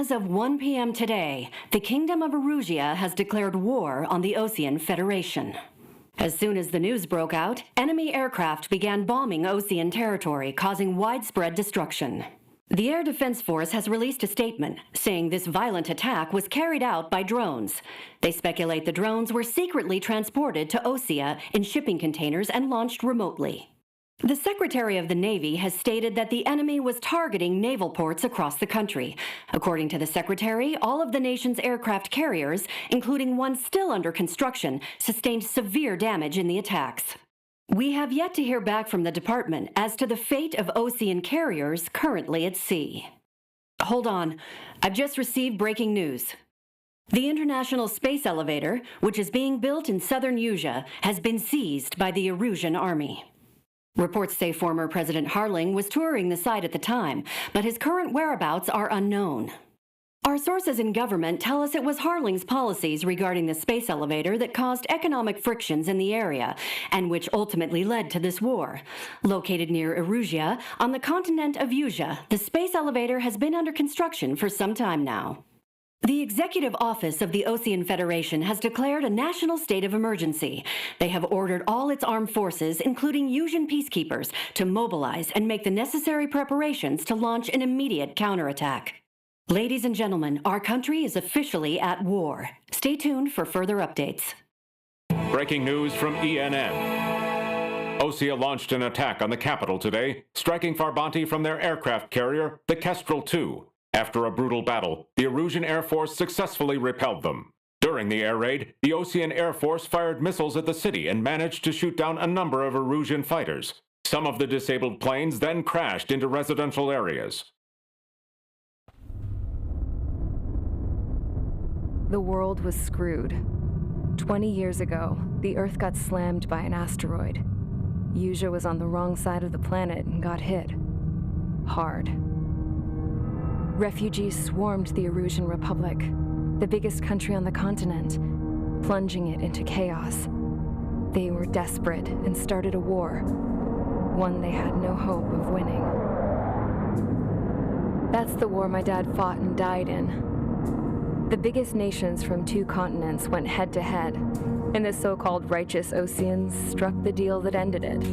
As of 1 p.m. today, the Kingdom of Erusia has declared war on the Osean Federation. As soon as the news broke out, enemy aircraft began bombing Osean territory, causing widespread destruction. The Air Defense Force has released a statement saying this violent attack was carried out by drones. They speculate the drones were secretly transported to Osea in shipping containers and launched remotely. The Secretary of the Navy has stated that the enemy was targeting naval ports across the country. According to the Secretary, all of the nation's aircraft carriers, including one still under construction, sustained severe damage in the attacks. We have yet to hear back from the department as to the fate of Osean carriers currently at sea. Hold on, I've just received breaking news. The International Space Elevator, which is being built in southern Usea, has been seized by the Erusian army. Reports say former President Harling was touring the site at the time, but his current whereabouts are unknown. Our sources in government tell us it was Harling's policies regarding the space elevator that caused economic frictions in the area, and which ultimately led to this war. Located near Erusia, on the continent of Usea, the space elevator has been under construction for some time now. The Executive Office of the Osean Federation has declared a national state of emergency. They have ordered all its armed forces, including Usian peacekeepers, to mobilize and make the necessary preparations to launch an immediate counterattack. Ladies and gentlemen, our country is officially at war. Stay tuned for further updates. Breaking news from ENN. Osea launched an attack on the capital today, striking Farbanti from their aircraft carrier, the Kestrel II. After a brutal battle, the Erusian Air Force successfully repelled them. During the air raid, the Osean Air Force fired missiles at the city and managed to shoot down a number of Erusian fighters. Some of the disabled planes then crashed into residential areas. The world was screwed. 20 years ago, the Earth got slammed by an asteroid. Usea was on the wrong side of the planet and got hit. Hard. Refugees swarmed the Erusian Republic, the biggest country on the continent, plunging it into chaos. They were desperate and started a war, one they had no hope of winning. That's the war my dad fought and died in. The biggest nations from 2 continents went head-to-head, and the so-called righteous Oseans struck the deal that ended it.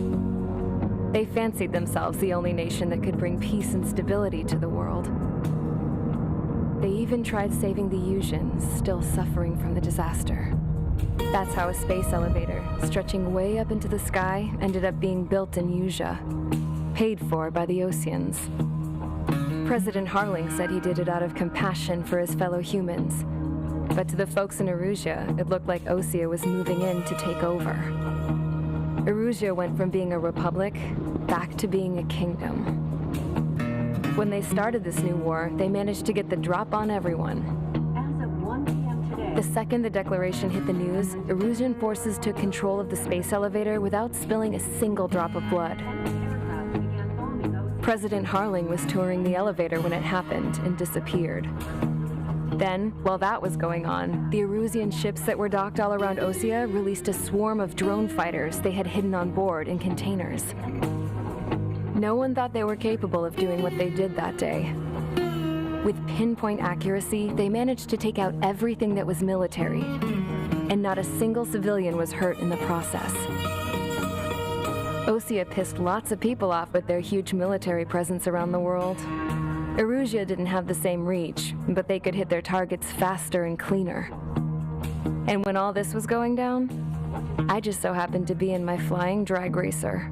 They fancied themselves the only nation that could bring peace and stability to the world. They even tried saving the Usians, still suffering from the disaster. That's how a space elevator, stretching way up into the sky, ended up being built in Usea, paid for by the Oseans. President Harling said he did it out of compassion for his fellow humans, but to the folks in Erusia, it looked like Osea was moving in to take over. Erusia went from being a republic back to being a kingdom. When they started this new war, they managed to get the drop on everyone. As of 1 p.m. today, The second the declaration hit the news, Erusian forces took control of the space elevator without spilling a single drop of blood. President Harling was touring the elevator when it happened and disappeared. Then, while that was going on, the Erusian ships that were docked all around Osea released a swarm of drone fighters they had hidden on board in containers. No one thought they were capable of doing what they did that day. With pinpoint accuracy, they managed to take out everything that was military, and not a single civilian was hurt in the process. Osea pissed lots of people off with their huge military presence around the world. Erusia didn't have the same reach, but they could hit their targets faster and cleaner. And when all this was going down, I just so happened to be in my flying drag racer.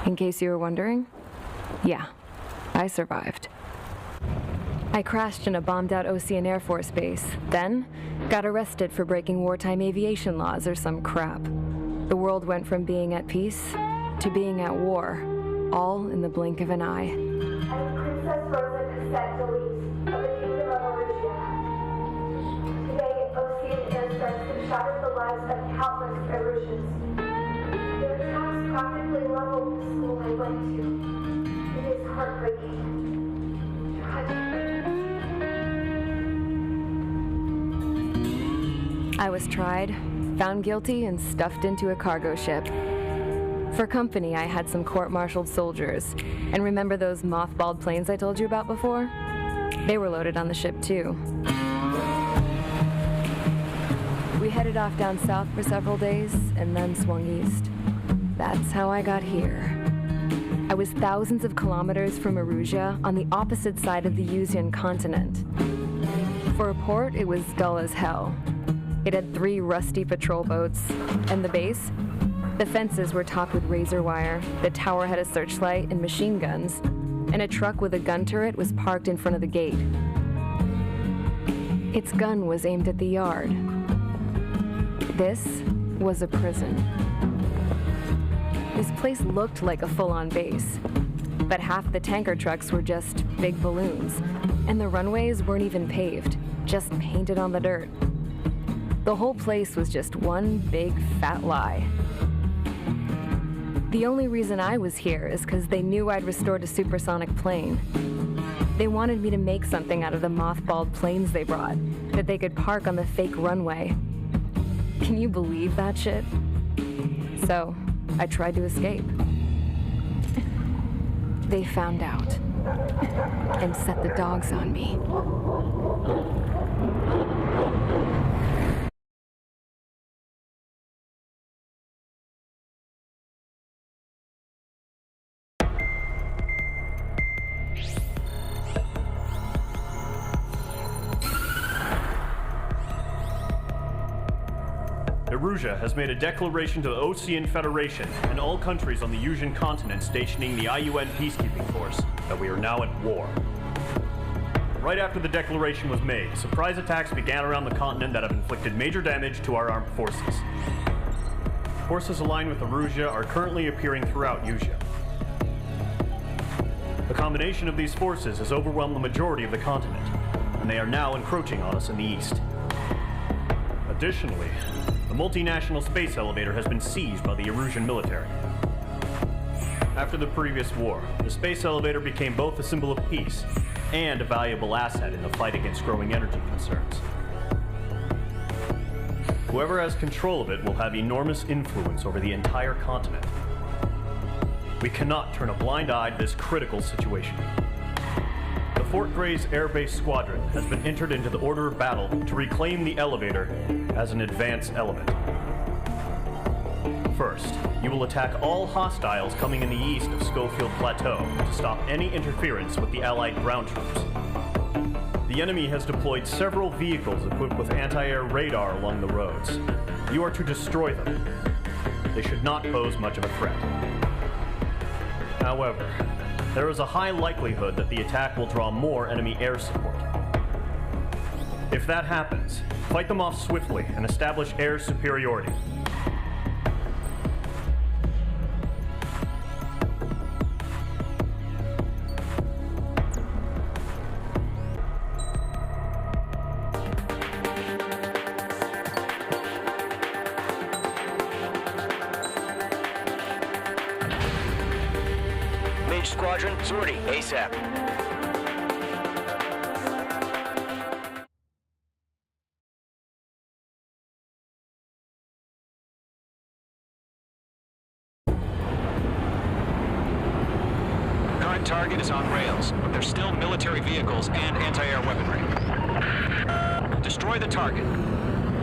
In case you were wondering, yeah, I survived. I crashed in a bombed-out Osean Air Force base, then got arrested for breaking wartime aviation laws or some crap. The world went from being at peace to being at war, all in the blink of an eye. I'm Princess Rosa Cassette Delise of the Kingdom of Erusia. Today, Osean airstrikes have shattered the lives of countless Erusians. Their attacks practically leveled the school I went to. It is heartbreaking. Tragic. I was tried, found guilty, and stuffed into a cargo ship. For company, I had some court-martialed soldiers. And remember those mothballed planes I told you about before? They were loaded on the ship, too. We headed off down south for several days, and then swung east. That's how I got here. I was thousands of kilometers from Erusia, on the opposite side of the Usian continent. For a port, it was dull as hell. It had 3 rusty patrol boats. And the base? The fences were topped with razor wire, the tower had a searchlight and machine guns, and a truck with a gun turret was parked in front of the gate. Its gun was aimed at the yard. This was a prison. This place looked like a full-on base, but half the tanker trucks were just big balloons, and the runways weren't even paved, just painted on the dirt. The whole place was just one big fat lie. The only reason I was here is because they knew I'd restored a supersonic plane. They wanted me to make something out of the mothballed planes they brought, that they could park on the fake runway. Can you believe that shit? So, I tried to escape. They found out and set the dogs on me. Erusia has made a declaration to the Osean Federation and all countries on the Usian continent stationing the IUN peacekeeping force that we are now at war. Right after the declaration was made, surprise attacks began around the continent that have inflicted major damage to our armed forces. Forces aligned with Erusia are currently appearing throughout Usia. The combination of these forces has overwhelmed the majority of the continent, and they are now encroaching on us in the east. Additionally, the multinational space elevator has been seized by the Erusian military. After the previous war, the space elevator became both a symbol of peace and a valuable asset in the fight against growing energy concerns. Whoever has control of it will have enormous influence over the entire continent. We cannot turn a blind eye to this critical situation. The Fort Gray's Air Base Squadron has been entered into the order of battle to reclaim the elevator as an advance element. First, you will attack all hostiles coming in the east of Schofield Plateau to stop any interference with the Allied ground troops. The enemy has deployed several vehicles equipped with anti-air radar along the roads. You are to destroy them. They should not pose much of a threat. However, there is a high likelihood that the attack will draw more enemy air support. If that happens, fight them off swiftly and establish air superiority. Squadron, sortie, ASAP. Current target is on rails, but there's still military vehicles and anti-air weaponry. Destroy the target,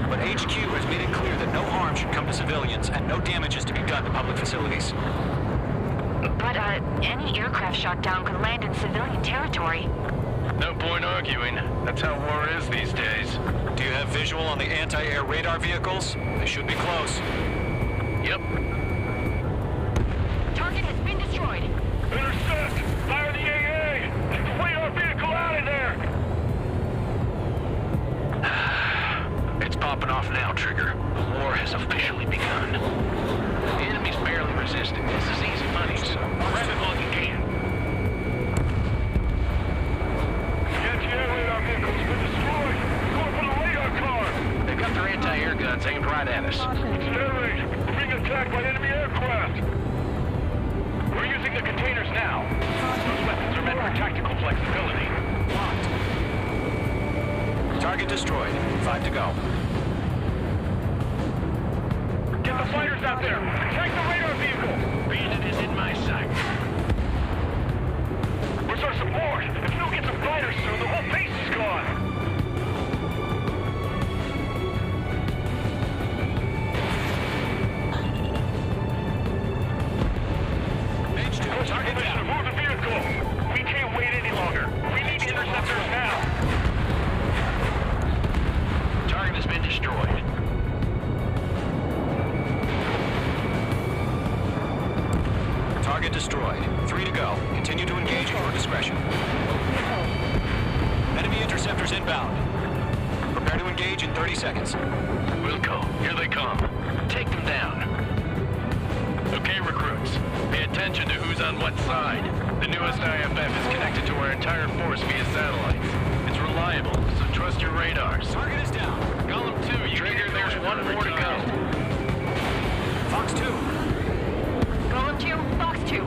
but HQ has made it clear that no harm should come to civilians and no damage is to be done to public facilities. But, any aircraft shot down could land in civilian territory. No point arguing. That's how war is these days. Do you have visual on the anti-air radar vehicles? They should be close. Yep. Target has been destroyed. Intercept! Fire the AA! Get the radar vehicle out of there! It's popping off now, Trigger. The war has officially begun. The enemy's barely resisting. This is easy money, so grab it while you can. Anti-air radar vehicle's been destroyed. Going for the radar car. They've got their anti-air guns aimed right at us. It's air raid. We're being attacked by enemy aircraft. We're using the containers now. Those weapons are meant for tactical flexibility. Target destroyed. 5 to go. fighters out there! Attack the radar vehicle! Bandit is in my sight. Where's our support? If we don't get some fighters soon, the whole base is gone! Target mission, move the vehicle! We can't wait any longer. We need interceptors now! Target has been destroyed. Target destroyed. 3 to go. Continue to engage at your discretion. Enemy interceptors inbound. Prepare to engage in 30 seconds. Wilco, here they come. Take them down. Okay, recruits. Pay attention to who's on what side. The newest IFF is connected to our entire force via satellites. It's reliable, so trust your radars. Target is down. Golem 2, you Trigger, there's one more to go. Fox 2. Golem 2, Fox 2.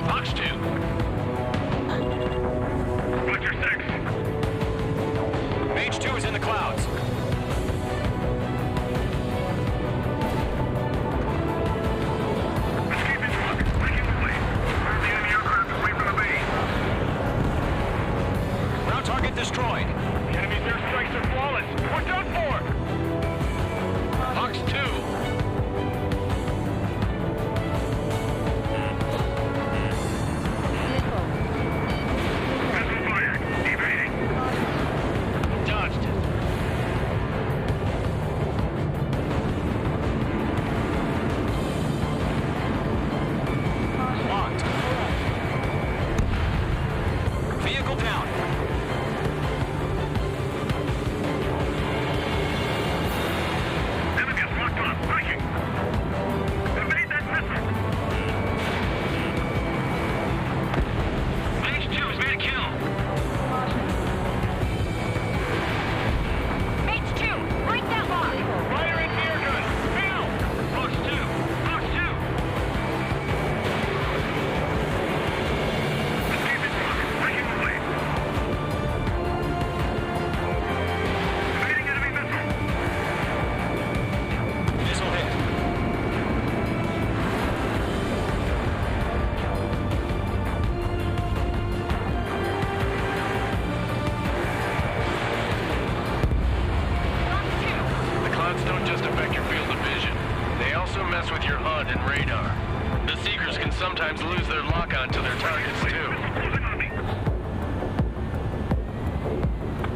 Fox 2. Roger 6. Mage 2 is in the clouds. Escape in truck. Breaking away. Move the enemy aircraft away from the base. Ground target destroyed. The enemy's airstrikes are flawless. We're done for. Fox 2. Missile fired. Evading. Dodged it. Locked. Vehicle down. Enemy is locked on. Breaking. Evade that missile. Mage 2 has made a kill. Mage 2, break that lock. Fire in air gun. Now. Fox 2. Fox 2. Escape in truck. Breaking away. Evading enemy missile. Missile hit. Fox 2. The clouds don't just affect your field of vision. They also mess with your HUD and radar. The Seekers can sometimes lose their lock-on to their targets, too.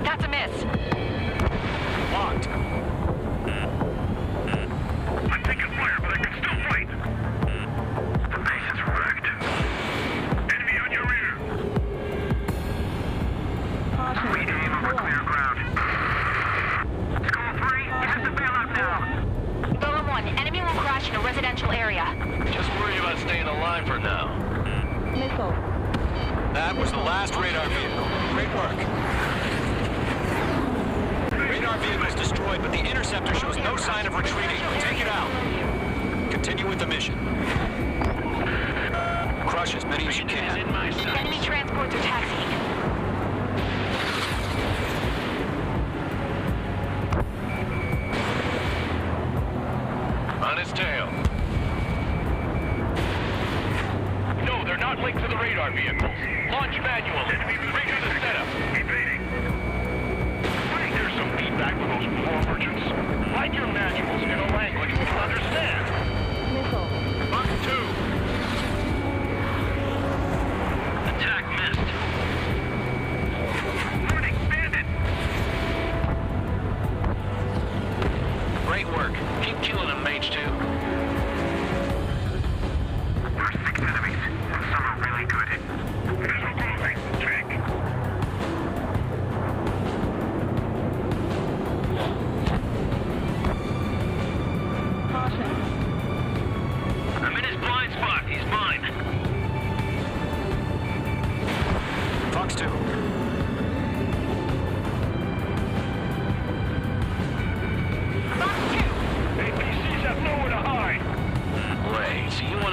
That's a miss. Locked. I'm taking fire, but I can still fight. The base is wrecked. Enemy on your rear. We aim over clear ground. Skull 3, this is the bailout now. Golem 1, enemy will crash in a residential area. Just worry about staying alive for now. That was the last radar vehicle. Great work. Radar vehicle is destroyed, but the interceptor shows no sign of retreating. Take it out. Continue with the mission. Crush as many as you can. Enemy transports are taxiing. On his tail. No, they're not linked to the radar vehicles. Launch manual. Redo the setup. Evading. There's some feedback with those floor merchants. Write your manuals in a language we can understand. Fox 2. Attack missed. Warning, bandit. Great work. Keep killing them, Mage 2. There's 6 enemies. Some are really good. Visual closing. Check. Caution.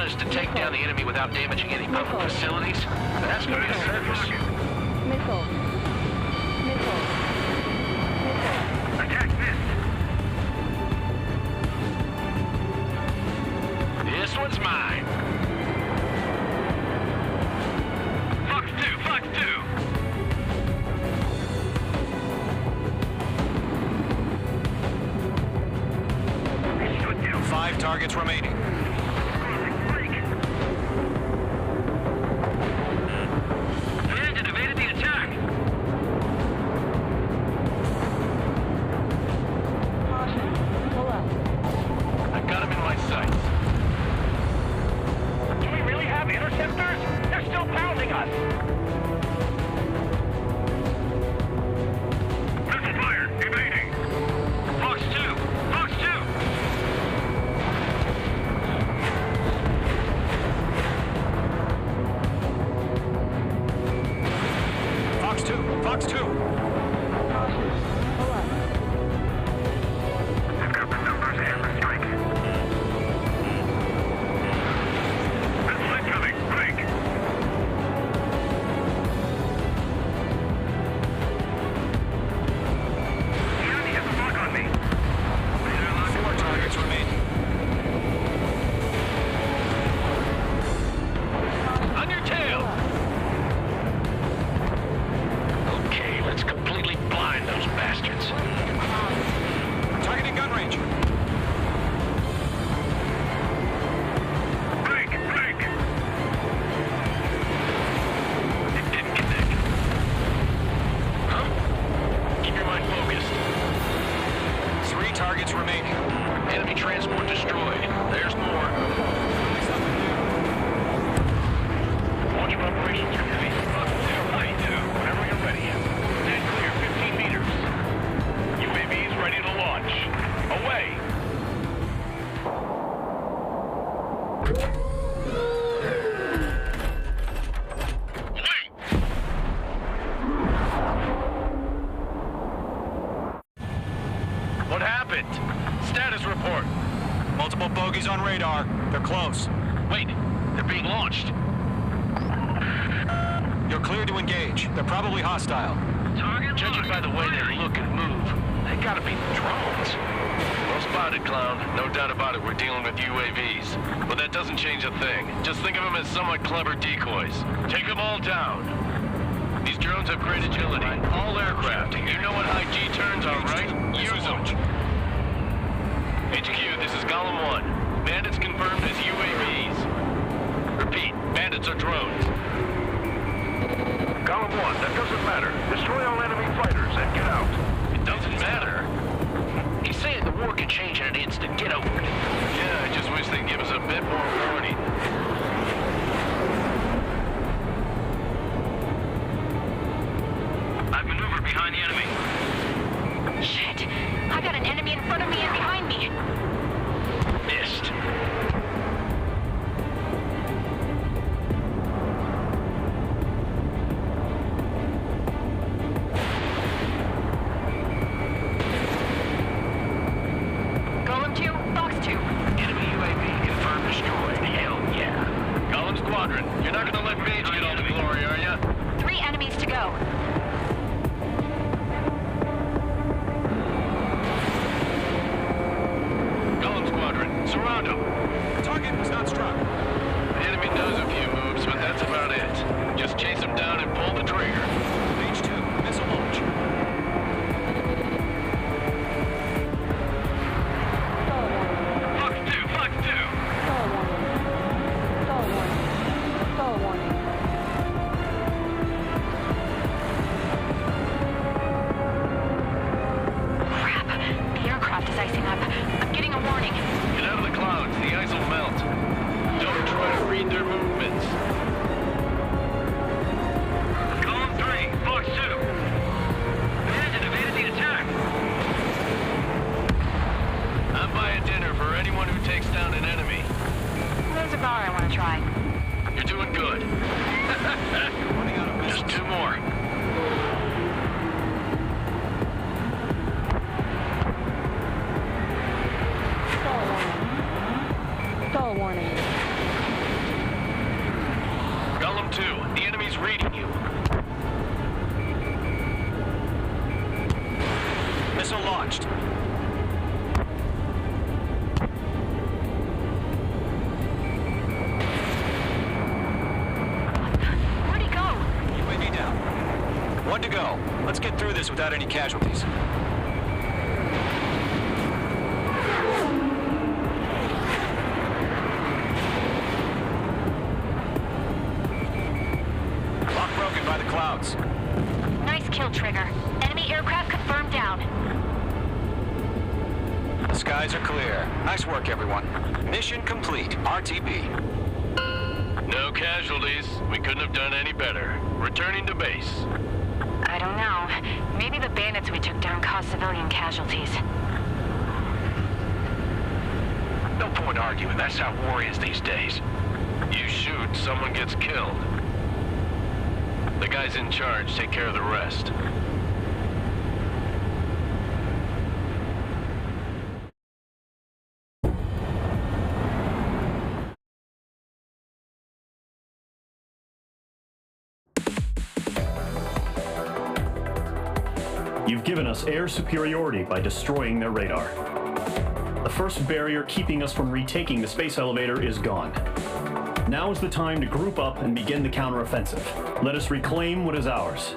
manage to take down the enemy without damaging any public facilities, that's gonna be a circus. Missile. Missile. Attack this! This one's mine. Fox 2, Fox 2! 5 targets remaining. Landed, evaded the attack! Pull up. I've got him in my sights. Do we really have interceptors? They're still pounding us! Missile fired! Evading! Fox 2! Fox 2! Fox 2, Fox 2. Pull up. I've got the numbers and the strike. Missile incoming! Break! The enemy has a lock on me! 4 targets remaining. On your tail! Okay, let's completely blind those bastards. Targeting gun range. Break! Break! It didn't connect. Huh? Keep your mind focused. 3 targets remaining. Enemy transport destroyed. There's more. Launch preparations complete. Fox 2, High 2, whenever you're ready. Stand clear 15 meters. UAVs ready to launch. Away! What happened? Status report. Multiple bogeys on radar. They're close. Wait, they're being launched. You're clear to engage. They're probably hostile. Judging by the way they look and move, they gotta be drones. Well spotted, clown. No doubt about it, we're dealing with UAVs. But that doesn't change a thing. Just think of them as somewhat clever decoys. Take them all down. These drones have great agility. All aircraft. You know what high G turns are, right? Use them. HQ, this is Golem 1. Bandits confirmed as UAVs. Repeat, bandits are drones. Column 1, that doesn't matter. Destroy all enemy fighters and get out. It doesn't matter. He's saying the war could change in an instant. Get over it. Yeah, I just wish they'd give us a bit more warning. I've maneuvered behind the enemy. Shit! I got an enemy in front of me and behind me. Missed. Golem 2, Fox 2. Enemy UAV confirmed destroyed. Hell yeah. Golem Squadron, you're not gonna let Mage get all the glory, are ya? 3 enemies to go. Golem Squadron, surround them. Target was not struck. The enemy knows a few moves, but that's about it. Just chase them down and pull the trigger. H2, missile launch. Fox 2, Fox 2. Crap! The aircraft is icing up. I'm getting a warning. Get out of the clouds, the ice will melt. Don't try to read their movements. Column 3, Fox 2. Bandit evaded the attack. I'm buying dinner for anyone who takes down an enemy. There's a bar I want to try. You're doing good. Just 2 more. Stall warning. Zone 2. The enemy's reading you. Missile launched. Where'd he go? UAV down. 1 to go. Let's get through this without any casualties. Lock broken by the clouds. Nice kill, Trigger. Enemy aircraft confirmed down. The skies are clear. Nice work, everyone. Mission complete. RTB. No casualties. We couldn't have done any better. Returning to base. I don't know. Maybe the bandits we took down caused civilian casualties. No point arguing. That's how war is these days. You shoot, someone gets killed. The guys in charge take care of the rest. You've given us air superiority by destroying their radar. The first barrier keeping us from retaking the space elevator is gone. Now is the time to group up and begin the counteroffensive. Let us reclaim what is ours.